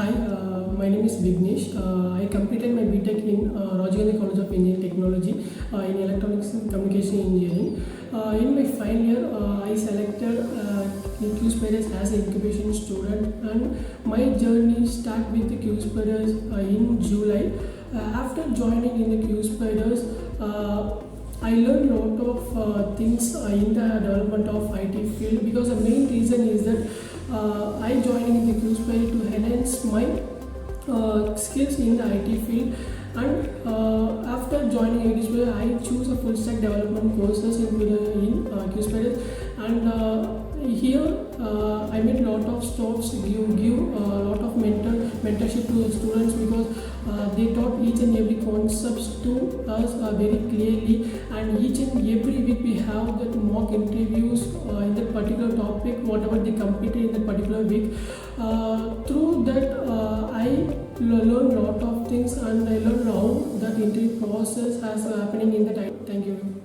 Hi, my name is Vignesh. I completed my BTech in Rajiv Gandhi College of Engineering Technology in Electronics and Communication Engineering. In my final year, I selected QSpiders as an incubation student, and my journey started with the QSpiders in July. After joining in the QSpiders, I learned a lot of things in the development of IT field, because the main reason is that I joined in the QSpiders to enhance my skills in the IT field. And after joining QSpiders, I choose a full stack development courses in QSpiders, and here I made a lot of stops, give a lot of mentorship to students, because they taught each and every concepts to us very clearly, and each and every week we have that mock interviews in that particular topic, whatever they completed in that particular week. Through that I learned a lot of things, and I learned how that interview process has happening in the time. Thank you.